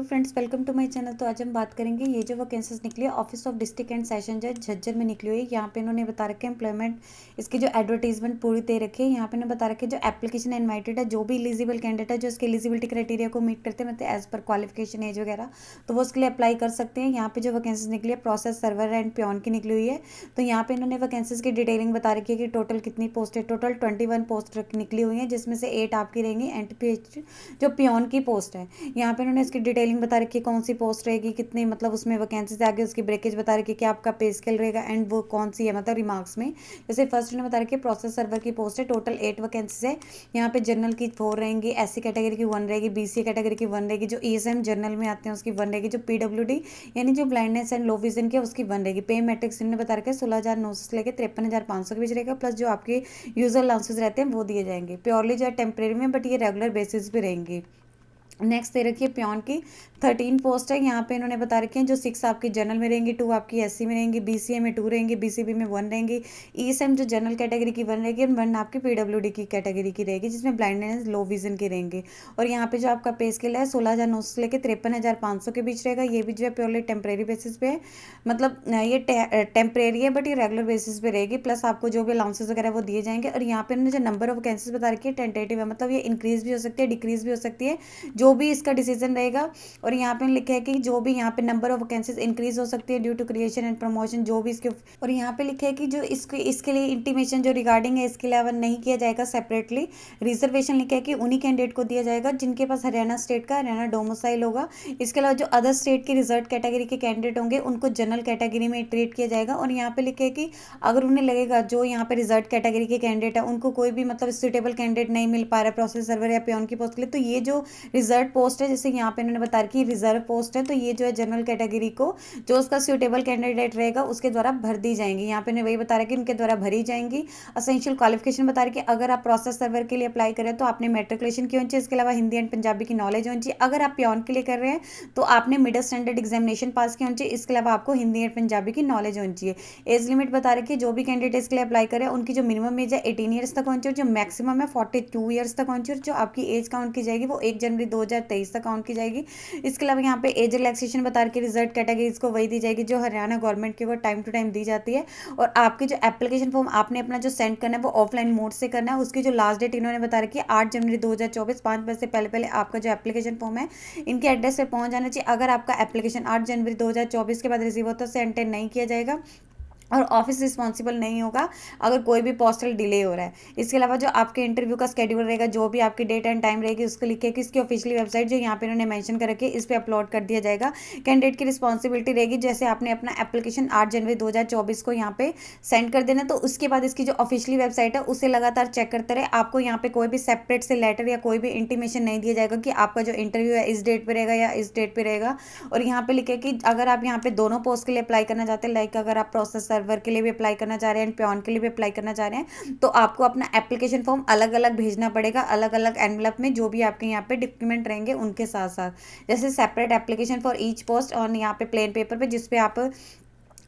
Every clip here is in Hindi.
Friends, welcome to my channel. तो आज हम बात करेंगे ये जो वैकेंसीज निकली है office of district and session जज झज्जर में निकली हुई है। यहाँ पे इन्होंने बता रखे हैं एम्प्लॉयमेंट, इसकी जो एडवर्टीजमेंट पूरी दे रखी है। यहाँ पे इन्होंने बता रखे जो एप्लीकेशन इनवाइटेड है, जो भी एलिजिबल कैंडिडेट है जो इसके एलिजिबिलिटी क्राइटेरिया को मीट करते हैं, मतलब एज पर क्वालिफिकेशन एज वगैरह, तो वो उसके लिए अप्लाई कर सकते हैं। यहाँ पे जो वैकेंसीज निकली है प्रोसेस सर्वर एंड पियोन की निकली हुई है। तो यहाँ पे इन्होंने वैकेंसीज की डिटेलिंग बता रखी है कि टोटल कितनी पोस्ट है। टोटल 21 पोस्ट निकली हुई है, जिसमें से 8 आपकी रहेंगी एंड जो पियोन की पोस्ट है। यहाँ पे उन्होंने इसकी डिटेलिंग बता रखी है, कौन सी पोस्ट रहेगी, कितनी मतलब उसमें वैकेंसी से आगे उसकी ब्रेकेज बता रखी है कि आपका पे स्केल रहेगा एंड वो कौन सी है, मतलब रिमार्क्स में। जैसे फर्स्ट उन्होंने बता रखी है प्रोसेस सर्वर की पोस्ट है, टोटल 8 वैकेंसीज है। यहाँ पे जनरल की 4 रहेंगी, एससी कैटेगरी की 1 रहेगी, बीसी कैटेगरी की 1 रहेगी, जो ईएसएम जनरल में आते हैं उसकी 1 रहेगी, जो पीडब्ल्यूडी यानी जो ब्लाइंडनेस एंड लो विजन की उसकी 1 रहेगी। पे मैट्रिक्स इन्होंने बता रखा है 16,900 से लेकर 53,500 के बीच रहेगा, प्लस जो आपके यूजर अलाउंसेस रहते हैं वो दिए जाएंगे। प्योरली जो है टेम्परेरी में, बट ये रेगुलर बेसिस पे रहेंगी। नेक्स्ट दे रखी है पियोन की 13 पोस्ट है। यहाँ पे इन्होंने बता रखी है जो 6 आपकी जनरल में रहेंगी, 2 आपकी एससी में रहेंगी, बीसीए में 2 रहेंगी, बीसीबी में 1 रहेंगी, ईएसएम जो जनरल कैटेगरी की 1 रहेगी और 1 आपकी पीडब्ल्यूडी की कैटेगरी की रहेगी, जिसमें ब्लाइंडनेस लो विजन की रहेंगे। और यहाँ पे जो आपका पे स्केल है 16,900 से लेकर 53,500 के बीच रहेगा। ये भी जो है प्योरली टेम्परेरी बेसिस पे है, मतलब ये टेम्परेरी है बट ये रेगुलर बेसिस पे रहेगी, प्लस आपको जो भी अलाउंसेस वगैरह वो दिए जाएंगे। और यहाँ पे इन्होंने जो नंबर ऑफ वैकेंसीज बता रखी है टेंटेटिव है, मतलब ये इंक्रीज भी हो सकती है, डिक्रीज भी हो सकती है, जो भी इसका डिसीजन रहेगा। और यहाँ पे लिखा है कि जो भी यहाँ पे नंबर ऑफ वैकेंसीज इंक्रीज हो सकती है due to creation and promotion, जो भी इसके। और यहाँ पे लिखा है कि जो इसके लिए इंटीमेशन जो रिगार्डिंग है इसके अलावा नहीं किया जाएगा सेपरेटली। रिजर्वेशन लिखा है कि उन्हीं कैंडिडेट को दिया जाएगा जिनके पास हरियाणा स्टेट का हरियाणा डोमिसाइल होगा। इसके अलावा जो अदर स्टेट के रिजर्व कैटेगरी के कैंडिडेट होंगे उनको जनरल कैटेगरी में ट्रीट किया जाएगा। और यहाँ पे लिखा है कि अगर उन्हें लगेगा जो यहाँ पे रिजर्व कैटेगरी के कैंडिडेट है उनको कोई भी मतलब सुटेबल कैंडिडेट नहीं मिल पा रहा है प्रोसेस सर्वर या पियोन की पोस्ट के लिए, तो ये जो रिजर्व पोस्ट है, जैसे यहाँ पे इन्होंने बता रखी रिजर्व पोस्ट है, तो ये जो है जनरल कैटेगरी को जो उसका सुटेबल कैंडिडेट रहेगा उसके द्वारा भर दी जाएंगी। यहाँ पे इन्हें वही बता रहा है कि उनके द्वारा भरी जाएंगी। असेंशियल क्वालिफिकेशन बता रही है कि अगर आप प्रोसेस सर्वर के लिए अप्लाई करें तो आपने मेट्रिकुलेशन की होनी चाहिए, इसके अलावा हिंदी एंड पंजाबी की नॉलेज होनी चाहिए। अगर आप पियोन के लिए कर रहे हैं तो आपने मिडिल स्टैंडर्ड एग्जामिनेशन पास की होनी चाहिए, इसके अलावा आपको हिंदी एंड पंजाबी की नॉलेज होनी चाहिए। एज लिमिट बता रखी है जो भी कैंडिडेट इसके लिए अप्लाई करें उनकी जो मिनिमम एज है 18 ईयर्स तक होनी चाहिए, जो मैक्सिमम है 42 ईयर्स तक होनी चाहिए। जो आपकी एज काउंट की जाएगी वो 1 जनवरी 2023 तक काउंट की जाएगी। इसके अलावा यहाँ पे एज रिलैक्सेशन बता रखी है रिजर्व कैटेगरीज को वही दी जाएगी जो हरियाणा गवर्नमेंट की वो टाइम टू टाइम दी जाती है। और आपकी जो एप्लीकेशन फॉर्म आपने अपना जो सेंड करना है वो ऑफलाइन मोड से करना है। उसकी जो लास्ट डेट इन्होंने बता रखी है 8 जनवरी 2024, 5 बजे से पहले पहले आपका जो एप्लीकेशन फॉर्म है इनके एड्रेस पे पहुंच जाना चाहिए। अगर आपका एप्लीकेशन 8 जनवरी 2024 के बाद रिसीव होता है तो सेंड नहीं किया जाएगा और ऑफिस रिस्पॉन्सिबल नहीं होगा अगर कोई भी पोस्टल डिले हो रहा है। इसके अलावा जो आपके इंटरव्यू का स्केड्यूल रहेगा, जो भी आपकी डेट एंड टाइम रहेगी उसको लिखे कि इसकी ऑफिशियली वेबसाइट जो यहाँ पे इन्होंने मेंशन कर रखी है इस पर अपलोड कर दिया जाएगा। कैंडिडेट की रिस्पॉन्सिबिलिटी रहेगी जैसे आपने अपना एप्लीकेशन 8 जनवरी 2024 को यहाँ पे सेंड कर देना, तो उसके बाद इसकी जो ऑफिशियली वेबसाइट है उसे लगातार चेक करते रहे। आपको यहाँ पे कोई भी सेपरेट से लेटर या कोई भी इंटीमेशन नहीं दिया जाएगा कि आपका जो इंटरव्यू है इस डेट पे रहेगा या इस डेट पे रहेगा। और यहाँ पे लिखे कि अगर आप यहाँ पे दोनों पोस्ट के लिए अप्लाई करना चाहते हैं, लाइक अगर आप प्रोसेस सर्वर के लिए भी अप्लाई करना चाह रहे हैं एंड पियोन के लिए भी अप्लाई करना चाह रहे हैं, तो आपको अपना एप्लीकेशन फॉर्म अलग अलग भेजना पड़ेगा, अलग अलग एनवलप में जो भी आपके यहाँ पे डॉक्यूमेंट रहेंगे उनके साथ साथ। जैसे separate application for each post और यहाँ पे प्लेन पेपर पे जिसपे आप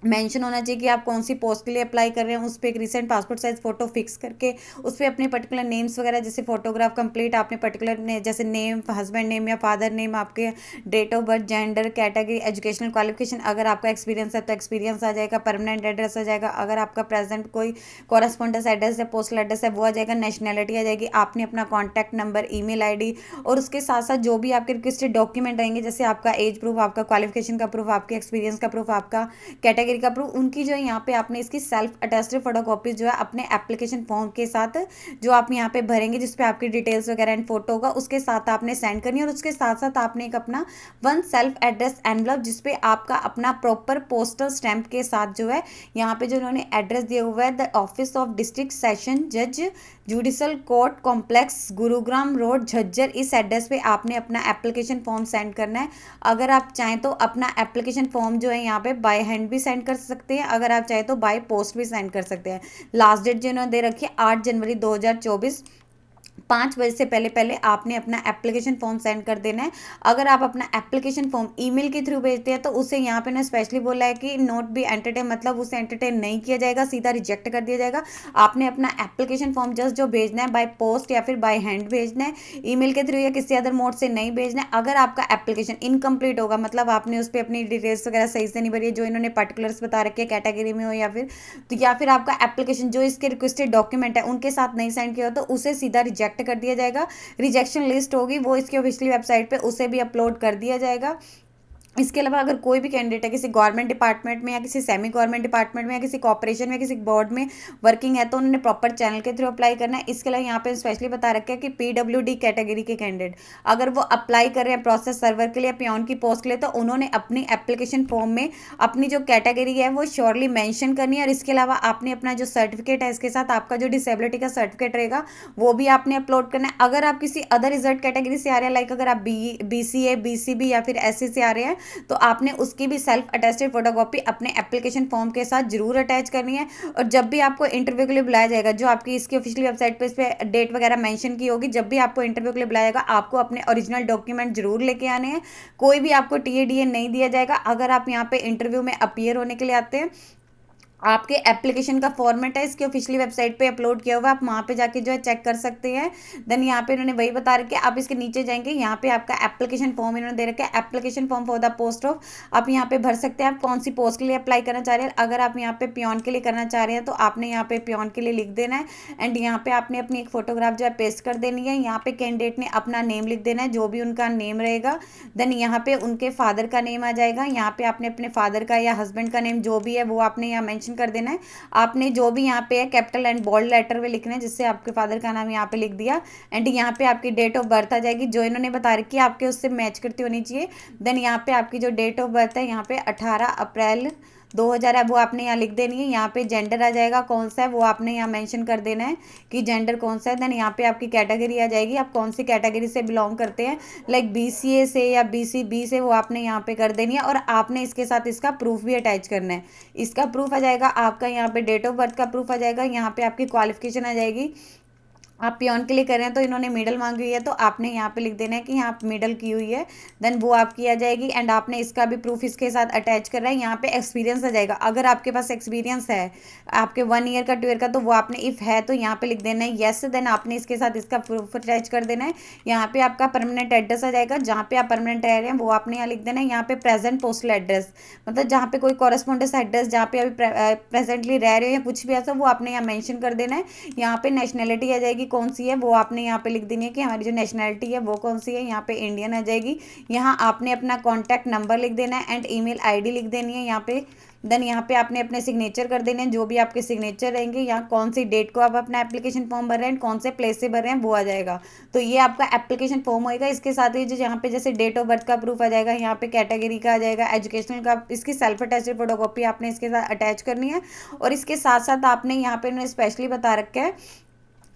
मेंशन होना चाहिए कि आप कौन सी पोस्ट के लिए अप्लाई कर रहे हैं, उस पर एक recent passport size photo fix करके उस पर अपने पर्टिकुलर नेम्स वगैरह जैसे फोटोग्राफ कंप्लीट आपने पर्टिकुलर जैसे नेम, हस्बैंड नेम या फादर नेम, आपके date of birth, gender, category, educational qualification, अगर आपका एक्सपीरियंस है तो एक्सपीरियंस आ जाएगा, परमानेंट एड्रेस आ जाएगा, अगर आपका प्रेजेंट कोई कॉरेस्पॉन्डेंस एड्रेस या पोस्टल एड्रेस है वो आ जाएगा, नेशनैलिटी आ जाएगी, आपने अपना कॉन्टैक्ट नंबर, ईमेल आईडी और उसके साथ साथ जो भी आपके रिक्वेस्टेड डॉक्यूमेंट रहेंगे जैसे आपका एज प्रूफ, आपका क्वालिफिकेशन का प्रूफ, आपके एक्सपीरियंस का प्रूफ, आपका कैटेगरी का प्रूफ, उनकी जो है यहाँ पे आपने इसकी सेल्फ अटेस्टेड फोटोकॉपी जो है अपने एप्लीकेशन फॉर्म के साथ जो आप यहाँ पे भरेंगे जिसपे आपकी डिटेल्स वगैरह एंड फोटो होगा उसके साथ आपने सेंड करनी है। और उसके साथ साथ आपने एक अपना 1 सेल्फ एड्रेस एनवलप जिसपे आपका अपना प्रॉपर पोस्टल स्टैंप के साथ जो है यहाँ पे जो उन्होंने एड्रेस दिया हुआ है the office of district session जज judicial court complex Gurugram road Jhajjar, इस एड्रेस पे आपने अपना एप्लीकेशन फॉर्म सेंड करना है। अगर आप चाहें तो अपना एप्लीकेशन फॉर्म जो है यहाँ पे बाय हैंड भी सेंड कर सकते हैं, अगर आप चाहें तो बाय पोस्ट भी सेंड कर सकते हैं। लास्ट डेट जो इन्होंने दे रखी है 8 जनवरी 2024, 5 बजे से पहले पहले आपने अपना एप्लीकेशन फॉर्म सेंड कर देना है। अगर आप अपना एप्लीकेशन फॉर्म ईमेल के थ्रू भेजते हैं तो उसे यहाँ पे ना स्पेशली बोला है कि नॉट बी एंटरटेन, मतलब उसे एंटरटेन नहीं किया जाएगा, सीधा रिजेक्ट कर दिया जाएगा। आपने अपना एप्लीकेशन फॉर्म जस्ट जो भेजना है बाय पोस्ट या फिर बाय हैंड भेजना है, ईमेल के थ्रू या किसी अदर मोड से नहीं भेजना है। अगर आपका एप्लीकेशन इनकम्प्लीट होगा, मतलब आपने उस पर अपनी डिटेल्स वगैरह सही से नहीं भरी है, जो इन्होंने पर्टिकुलर्स बता रखे हैं कैटेगरी में हो या फिर आपका एप्लीकेशन जो इसके रिक्वेस्टेड डॉक्यूमेंट है उनके साथ नहीं साइन किया हो, तो उसे सीधा रिजेक्ट कर दिया जाएगा। रिजेक्शन लिस्ट होगी वो इसकी ऑफिशियली वेबसाइट पे, उसे भी अपलोड कर दिया जाएगा। इसके अलावा अगर कोई भी कैंडिडेट है किसी गवर्नमेंट डिपार्टमेंट में या किसी सेमी गवर्नमेंट डिपार्टमेंट में या किसी कॉर्पोरेशन में किसी बोर्ड में वर्किंग है तो उन्होंने प्रॉपर चैनल के थ्रू अप्लाई करना है। इसके अलावा यहाँ पे स्पेशली बता रखा है कि PWD कैटेगरी के कैंडिडेट अगर वो अप्लाई कर रहे हैं प्रोसेस सर्वर के लिए, पियोन की पोस्ट के लिए, तो उन्होंने अपनी एप्लीकेशन फॉर्म में अपनी जो कैटेगरी है वो श्योरली मैंशन करनी है। और इसके अलावा आपने अपना जो सर्टिफिकेट है इसके साथ आपका जो डिसेबिलिटी का सर्टिफिकेट रहेगा वो भी आपने अपलोड करना है। अगर आप किसी अदर रिजर्ट कैटेगरी से आ रहे हैं, लाइक अगर आप BCA BCB या फिर SC से आ रहे हैं, तो आपने उसकी भी सेल्फ अटेस्टेड फोटोकॉपी अपने एप्लीकेशन फॉर्म के साथ जरूर अटैच करनी है। और जब भी आपको इंटरव्यू के लिए बुलाया जाएगा, जो आपकी इसकी ऑफिशियल वेबसाइट पे इस पर डेट वगैरह मेंशन की होगी, जब भी आपको इंटरव्यू के लिए बुलाया जाएगा आपको अपने ओरिजिनल डॉक्यूमेंट जरूर लेके आने हैं। कोई भी आपको TADA नहीं दिया जाएगा। अगर आप यहाँ पे इंटरव्यू में अपीयर होने के लिए आते हैं, आपके एप्लीकेशन का फॉर्मेट है इसकी ऑफिशियली वेबसाइट पे अपलोड किया हुआ, आप वहाँ पे जाके जो है चेक कर सकते हैं। देन यहाँ पे इन्होंने वही बता रखे, आप इसके नीचे जाएंगे, यहाँ पे आपका एप्लीकेशन फॉर्म इन्होंने दे रखा है, application form for the post of. आप यहाँ पे भर सकते हैं आप कौन सी पोस्ट के लिए अप्लाई करना चाह रहे हैं। अगर आप यहाँ पे पियोन के लिए करना चाह रहे हैं तो आपने यहाँ पे पियोन के लिए लिख देना है। एंड यहाँ पे आपने अपनी एक फोटोग्राफ जो है पेस्ट कर देनी है। यहाँ पे कैंडिडेट ने अपना नेम लिख देना है, जो भी उनका नेम रहेगा। देन यहाँ पे उनके फादर का नेम आ जाएगा, यहाँ पे आपने अपने फादर का या हस्बैंड का नेम जो भी है वो आपने यहाँ मेंशन कर देना है। आपने जो भी यहाँ पे है कैपिटल एंड बोल्ड लेटर में लिखना है, जिससे आपके फादर का नाम यहाँ पे लिख दिया। एंड यहाँ पे आपकी डेट ऑफ बर्थ आ जाएगी, जो इन्होंने बता रखी है आपके उससे मैच करती होनी चाहिए। देन यहाँ पे आपकी जो डेट ऑफ बर्थ है यहाँ पे 18 अप्रैल 2000 है, वो आपने यहाँ लिख देनी है। यहाँ पे जेंडर आ जाएगा कौन सा है वो आपने यहाँ मेंशन कर देना है कि जेंडर कौन सा है। देन यहाँ पे आपकी कैटेगरी आ जाएगी, आप कौन सी कैटेगरी से बिलोंग करते हैं, लाइक BCA से या BCB से, वो आपने यहाँ पे कर देनी है। और आपने इसके साथ इसका प्रूफ भी अटैच करना है। इसका प्रूफ आ जाएगा आपका, यहाँ पे डेट ऑफ बर्थ का प्रूफ आ जाएगा, यहाँ पे आपकी क्वालिफिकेशन आ जाएगी। आप पियोन के लिए कर रहे हैं तो इन्होंने मिडल मांगी हुई है, तो आपने यहाँ पे लिख देना है कि यहाँ मिडल की हुई है। देन वो आपकी आ जाएगी। एंड आपने इसका भी प्रूफ इसके साथ अटैच कर रहा है। यहाँ पे एक्सपीरियंस आ जाएगा, अगर आपके पास एक्सपीरियंस है आपके 1 ईयर का 2 ईयर का, तो वो आपने इफ़ है तो यहाँ पे लिख देना है येस। देन आपने इसके साथ इसका प्रूफ अटैच कर देना है। यहाँ पे आपका परमानेंट एड्रेस आ जाएगा, जहाँ पे आप परमानेंट रह रहे हैं वो आपने यहाँ लिख देना है। यहाँ पे प्रेजेंट पोस्टल एड्रेस, मतलब जहाँ पे कोई कॉरेस्पॉन्डेंस एड्रेस जहाँ पे अभी प्रेजेंटली रह रहे हो या कुछ भी ऐसा, वो आपने यहाँ मेंशन कर देना है। यहाँ पे नेशनैलिटी आ जाएगी कौन सी है वो आपने यहाँ पे लिख देनी है कि हमारी जो नेशनैलिटी है वो कौन सी है। यहाँ पे इंडियन आ जाएगी। यहाँ आपने अपना कॉन्टैक्ट नंबर लिख देना है एंड ईमेल आईडी लिख देनी है यहाँ पे। देन यहाँ पे आपने अपने सिग्नेचर कर देने हैं, जो भी आपके सिग्नेचर रहेंगे। यहाँ कौन सी डेट को आप अपना एप्लीकेशन फॉर्म भर रहे हैं, कौन से प्लेस से भर रहे हैं वो आ जाएगा। तो ये आपका एप्लीकेशन फॉर्म होएगा। इसके साथ ही जो यहाँ पे जैसे डेट ऑफ बर्थ का प्रूफ आ जाएगा, यहाँ पे कैटेगरी का आ जाएगा, एजुकेशनल का, इसकी सेल्फ अटेस्टेड फोटोकॉपी आपने इसके साथ अटैच करनी है। और इसके साथ साथ आपने यहाँ पे उन्होंने स्पेशली बता रखा है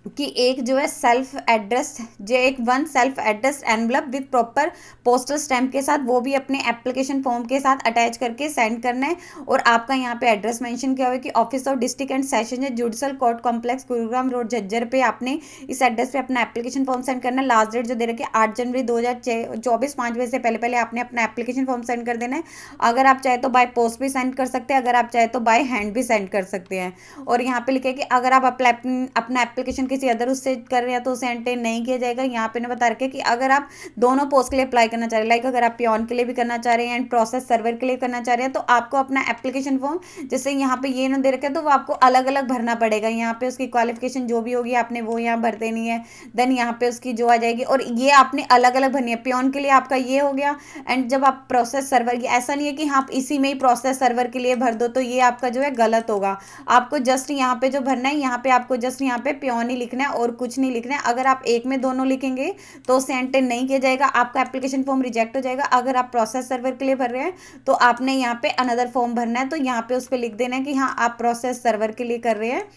कि एक जो है सेल्फ एड्रेस, जो एक 1 self address envelope with proper postal stamp के साथ, वो भी अपने एप्लीकेशन फॉर्म के साथ अटैच करके सेंड करना है। और आपका यहाँ पे एड्रेस मेंशन किया हुआ है कि office of district and session judicial court complex Gurugram road Jhajjar पे आपने इस एड्रेस पे अपना एप्लीकेशन फॉर्म सेंड करना है। लास्ट डेट जो दे रखी है 8 जनवरी 2024 5 बजे से पहले पहले आपने अपना एप्लीकेशन फॉर्म सेंड कर देना है। अगर आप चाहे तो बाय पोस्ट भी सेंड कर सकते हैं, अगर आप चाहे तो बाय हैंड भी सेंड कर सकते हैं। और यहाँ पे लिखे कि अगर आप अपना एप्लीकेशन किसी अदर उससे कर रहे हैं तो उसे एंटरटेन नहीं किया जाएगा। यहाँ पे ने बता रखे कि अगर आप दोनों पोस्ट के लिए अप्लाई करना चाह रहे हैं, लाइक अगर आप पियोन के लिए भी करना चाह रहे हैं एंड प्रोसेस सर्वर के लिए करना चाह रहे हैं, तो आपको अपना एप्लीकेशन फॉर्म, जैसे यहाँ पे ये ना दे रखे तो वो आपको अलग अलग भरना पड़ेगा। यहाँ पे उसकी क्वालिफिकेशन जो भी होगी आपने वो यहाँ भर देनी है। देन यहाँ पे उसकी जो आ जाएगी, और ये आपने अलग अलग भरनी है। पियोन के लिए आपका ये हो गया। एंड जब आप प्रोसेस सर्वर, ऐसा नहीं है कि हाँ इसी में ही प्रोसेस सर्वर के लिए भर दो, तो ये आपका जो है गलत होगा। आपको जस्ट यहाँ पे जो भरना है, यहाँ पे आपको जस्ट यहाँ पे पियोन ही लिखना है और कुछ नहीं लिखना है। अगर आप एक में दोनों लिखेंगे तो सेंटेन नहीं किया जाएगा, आपका एप्लीकेशन फॉर्म रिजेक्ट हो जाएगा। अगर आप प्रोसेस सर्वर के लिए भर रहे हैं तो आपने यहाँ पे अनदर फॉर्म भरना है, तो यहाँ पे उस पर लिख देना है कि हाँ आप प्रोसेस सर्वर के लिए कर रहे हैं।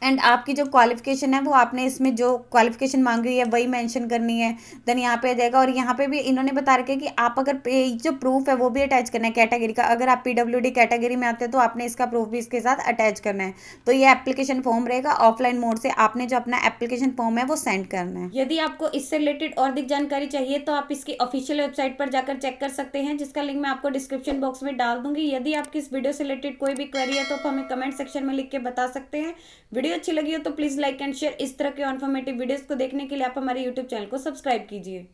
एंड आपकी जो क्वालिफिकेशन है वो आपने इसमें जो क्वालिफिकेशन मांगी हुई है वही मेंशन करनी है। देन यहाँ पे आ जाएगा, और यहाँ पे भी इन्होंने बता रखा है कि आप अगर जो प्रूफ है वो भी अटैच करना है कैटेगरी का। अगर आप पीडब्ल्यूडी कैटेगरी में आते हैं तो आपने इसका प्रूफ भी इसके साथ अटैच करना है। तो ये एप्लीकेशन फॉर्म रहेगा, ऑफलाइन मोड से आपने जो अपना एप्लीकेशन फॉर्म है वो सेंड करना है। यदि आपको इससे रिलेटेड और अधिक जानकारी चाहिए तो आप इसकी ऑफिशियल वेबसाइट पर जाकर चेक कर सकते हैं, जिसका लिंक मैं आपको डिस्क्रिप्शन बॉक्स में डाल दूंगी। यदि आपकी इस वीडियो से रिलेटेड कोई भी क्वेरी है तो आप हमें कमेंट सेक्शन में लिख के बता सकते हैं। वीडियो अच्छी लगी हो तो प्लीज लाइक एंड शेयर। इस तरह के इन्फॉर्मेटिव वीडियोस को देखने के लिए आप हमारे यूट्यूब चैनल को सब्सक्राइब कीजिए।